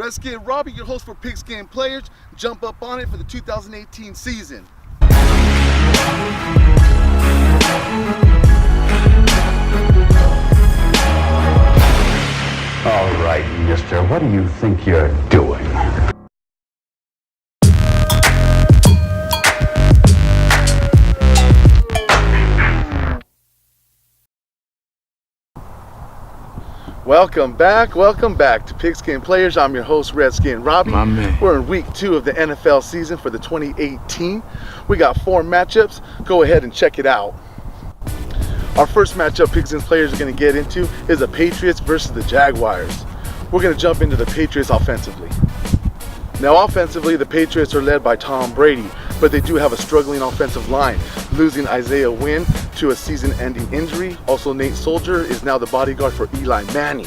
Redskin Robbie, your host for Pigskin Players. Jump up on it for the 2018 season. All right, mister, what do you think you're doing? Welcome back to Pigskin Players. I'm your host, Redskin Robbie. My man. We're in week 2 of the NFL season for the 2018. We got 4 matchups. Go ahead and check it out. Our first matchup Pigskin Players are going to get into is the Patriots versus the Jaguars. We're going to jump into the Patriots offensively. Now offensively, the Patriots are led by Tom Brady, but they do have a struggling offensive line, losing Isaiah Wynn to a season-ending injury. Also, Nate Soldier is now the bodyguard for Eli Manning.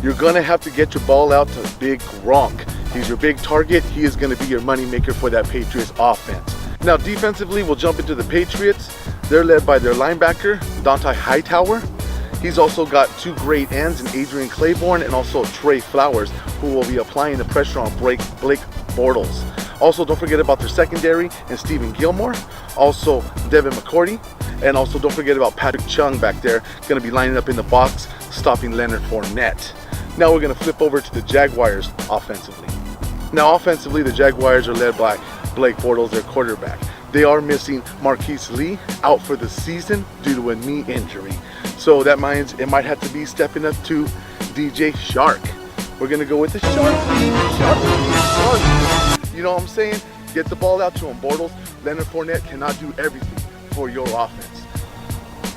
You're going to have to get your ball out to Big Gronk. He's your big target. He is going to be your moneymaker for that Patriots offense. Now defensively, we'll jump into the Patriots. They're led by their linebacker, Dante Hightower. He's also got 2 great ends in Adrian Claiborne and also Trey Flowers, who will be applying the pressure on Blake Bortles. Also, don't forget about their secondary and Stephen Gilmore. Also, Devin McCourty. And also, don't forget about Patrick Chung back there, going to be lining up in the box, stopping Leonard Fournette. Now we're going to flip over to the Jaguars offensively. Now offensively, the Jaguars are led by Blake Bortles, their quarterback. They are missing Marquise Lee out for the season due to a knee injury. So that means it might have to be stepping up to DJ Shark. We're going to go with the Shark. You know what I'm saying? Get the ball out to him, Bortles. Leonard Fournette cannot do everything for your offense.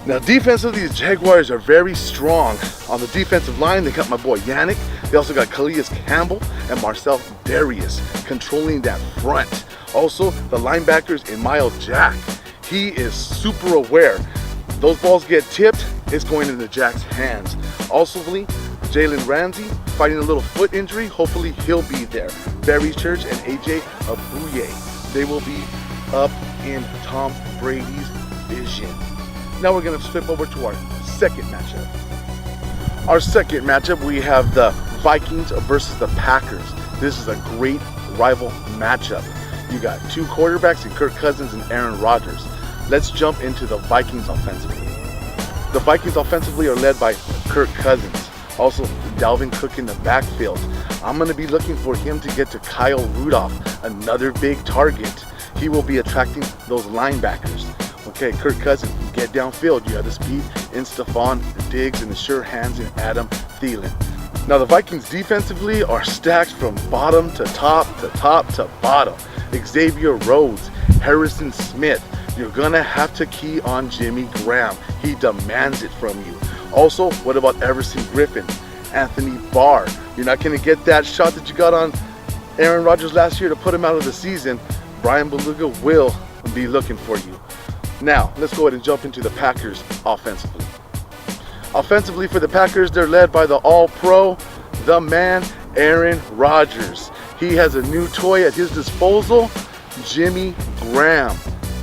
Now defensively, the Jaguars are very strong. On the defensive line, they got my boy Yannick. They also got Calais Campbell and Marcel Darius controlling that front. Also, the linebackers in Miles Jack. He is super aware. Those balls get tipped, it's going into Jack's hands. Also, Jalen Ramsey fighting a little foot injury. Hopefully he'll be there. Barry Church and AJ Abuye. They will be up in Tom Brady's vision. Now we're going to flip over to our second matchup. Our second matchup, we have the Vikings versus the Packers. This is a great rival matchup. You got 2 quarterbacks in Kirk Cousins and Aaron Rodgers. Let's jump into the Vikings offensively. The Vikings offensively are led by Kirk Cousins. Also, Dalvin Cook in the backfield. I'm going to be looking for him to get to Kyle Rudolph, another big target. He will be attracting those linebackers. Okay, Kirk Cousins, get downfield. You have the speed in Stephon Diggs and the sure hands in Adam Thielen. Now the Vikings defensively are stacked from bottom to top to bottom. Xavier Rhodes, Harrison Smith. You're gonna have to key on Jimmy Graham. He demands it from you. Also, what about Everson Griffin, Anthony Barr? You're not gonna get that shot that you got on Aaron Rodgers last year to put him out of the season. Brian Beluga will be looking for you. Now, let's go ahead and jump into the Packers offensively. Offensively for the Packers, they're led by the All-Pro, the man, Aaron Rodgers. He has a new toy at his disposal, Jimmy Graham,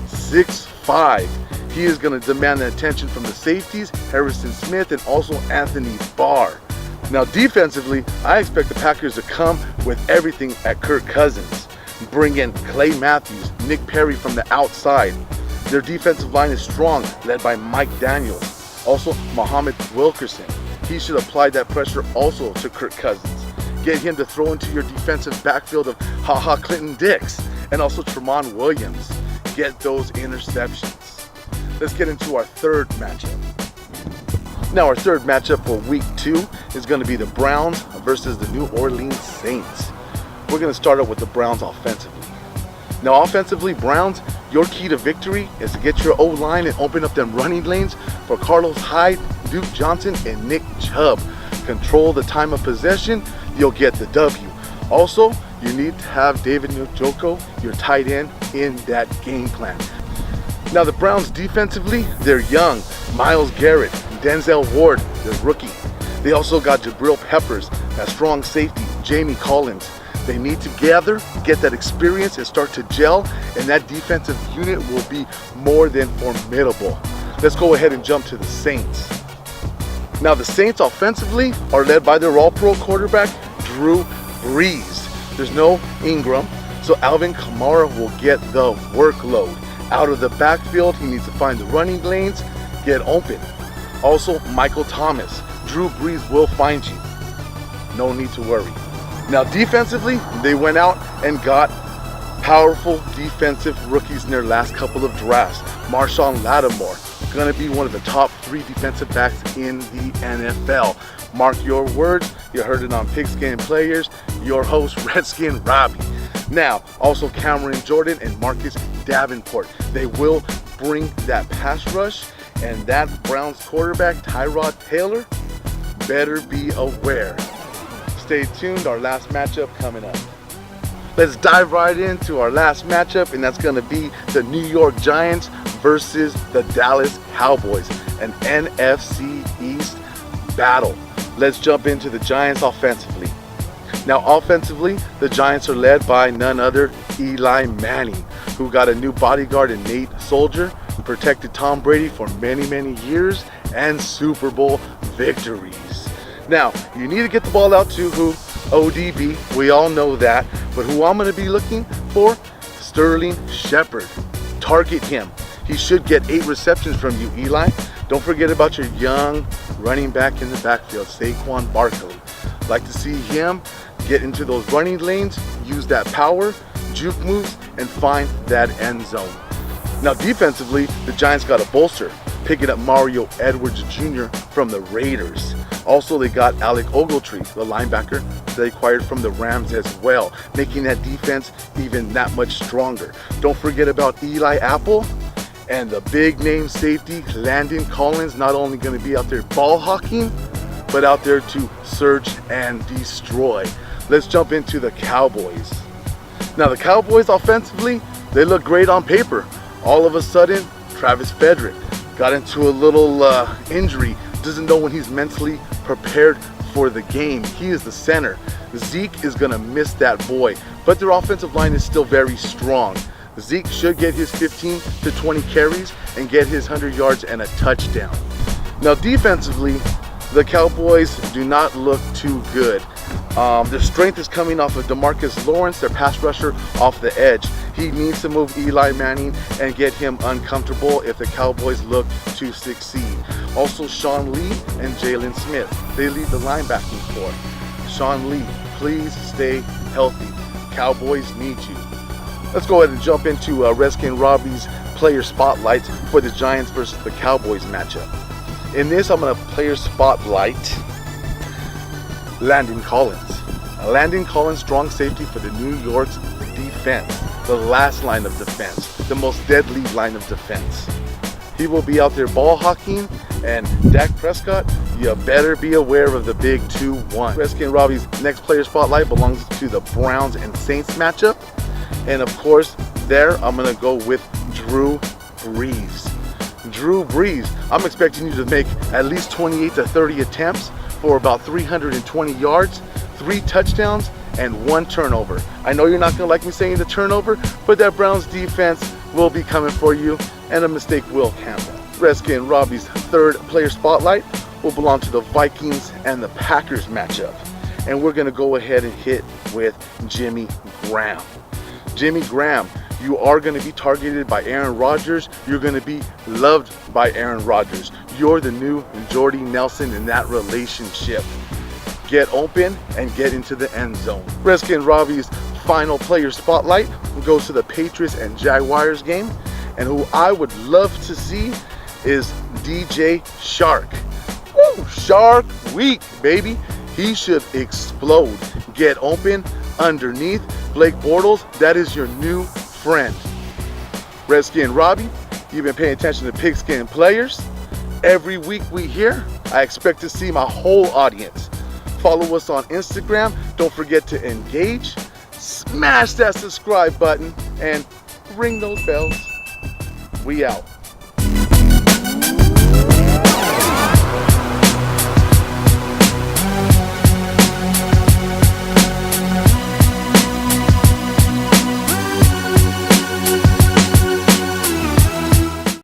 6'5". He is going to demand the attention from the safeties, Harrison Smith, and also Anthony Barr. Now defensively, I expect the Packers to come with everything at Kirk Cousins. Bring in Clay Matthews, Nick Perry from the outside. Their defensive line is strong, led by Mike Daniels. Also, Muhammad Wilkerson. He should apply that pressure also to Kirk Cousins. Get him to throw into your defensive backfield of Clinton Dix and also Tramon Williams. Get those interceptions. Let's get into our third matchup. Now our third matchup for week 2 is going to be the Browns versus the New Orleans Saints. We're going to start out with the Browns offensively. Now offensively, Browns, your key to victory is to get your O-line and open up them running lanes for Carlos Hyde, Duke Johnson, and Nick Chubb. Control the time of possession, you'll get the W. Also, you need to have David Njoku, your tight end, in that game plan. Now the Browns defensively, they're young. Myles Garrett, Denzel Ward, the rookie. They also got Jabril Peppers, that strong safety, Jamie Collins. They need to gather, get that experience, and start to gel, and that defensive unit will be more than formidable. Let's go ahead and jump to the Saints. Now the Saints offensively are led by their all-pro quarterback, Drew Breeze. There's no Ingram, so Alvin Kamara will get the workload. Out of the backfield, he needs to find the running lanes, get open. Also, Michael Thomas. Drew Brees will find you. No need to worry. Now, defensively, they went out and got powerful defensive rookies in their last couple of drafts. Marshawn Lattimore, going to be one of the top 3 defensive backs in the NFL. Mark your words. You heard it on Pigskin Players. Your host, Redskin Robbie. Now, also Cameron Jordan and Marcus Davenport. They will bring that pass rush, and that Browns quarterback, Tyrod Taylor, better be aware. Stay tuned, our last matchup coming up. Let's dive right into our last matchup, and that's going to be the New York Giants versus the Dallas Cowboys, an NFC East battle. Let's jump into the Giants offensively. Now, offensively, the Giants are led by none other Eli Manning, who got a new bodyguard in Nate Soldier, who protected Tom Brady for many, many years and Super Bowl victories. Now, you need to get the ball out to who? ODB. We all know that. But who I'm going to be looking for? Sterling Shepard. Target him. He should get 8 receptions from you, Eli. Don't forget about your young running back in the backfield, Saquon Barkley. Like to see him get into those running lanes, use that power, juke moves, and find that end zone. Now, defensively, the Giants got a bolster, picking up Mario Edwards Jr. from the Raiders. Also, they got Alec Ogletree, the linebacker they acquired from the Rams as well, making that defense even that much stronger. Don't forget about Eli Apple and the big name safety, Landon Collins, not only going to be out there ball hawking, but out there to search and destroy. Let's jump into the Cowboys. Now, the Cowboys offensively, they look great on paper. All of a sudden, Travis Frederick got into a little injury. Doesn't know when he's mentally prepared for the game. He is the center. Zeke is going to miss that boy, but their offensive line is still very strong. Zeke should get his 15 to 20 carries and get his 100 yards and a touchdown. Now, defensively, the Cowboys do not look too good. Their strength is coming off of DeMarcus Lawrence, their pass rusher, off the edge. He needs to move Eli Manning and get him uncomfortable if the Cowboys look to succeed. Also, Sean Lee and Jalen Smith, they lead the linebacking corps. Sean Lee, please stay healthy. Cowboys need you. Let's go ahead and jump into Redskin Robbie's player spotlights for the Giants versus the Cowboys matchup. In this, I'm going to player spotlight Landon Collins. Landon Collins, strong safety for the New York's defense, the last line of defense, the most deadly line of defense. He will be out there ball hawking, and Dak Prescott, you better be aware of the big 2-1. Redskin Robbie's next player spotlight belongs to the Browns and Saints matchup. And of course, there I'm going to go with Drew Brees. Drew Brees, I'm expecting you to make at least 28 to 30 attempts for about 320 yards, 3 touchdowns, and 1 turnover. I know you're not going to like me saying the turnover, but that Browns defense will be coming for you, and a mistake will happen. Redskin Robbie's third player spotlight will belong to the Vikings and the Packers matchup. And we're going to go ahead and hit with Jimmy Graham. Jimmy Graham, you are going to be targeted by Aaron Rodgers. You're going to be loved by Aaron Rodgers. You're the new Jordy Nelson in that relationship. Get open and get into the end zone. Redskin Robbie's final player spotlight goes to the Patriots and Jaguars game. And who I would love to see is DJ Shark. Woo! Shark Week, baby. He should explode. Get open underneath. Blake Bortles, that is your new friend. Redskin Robbie, you've been paying attention to Pigskin Players. Every week we here, I expect to see my whole audience. Follow us on Instagram. Don't forget to engage. Smash that subscribe button and ring those bells. We out.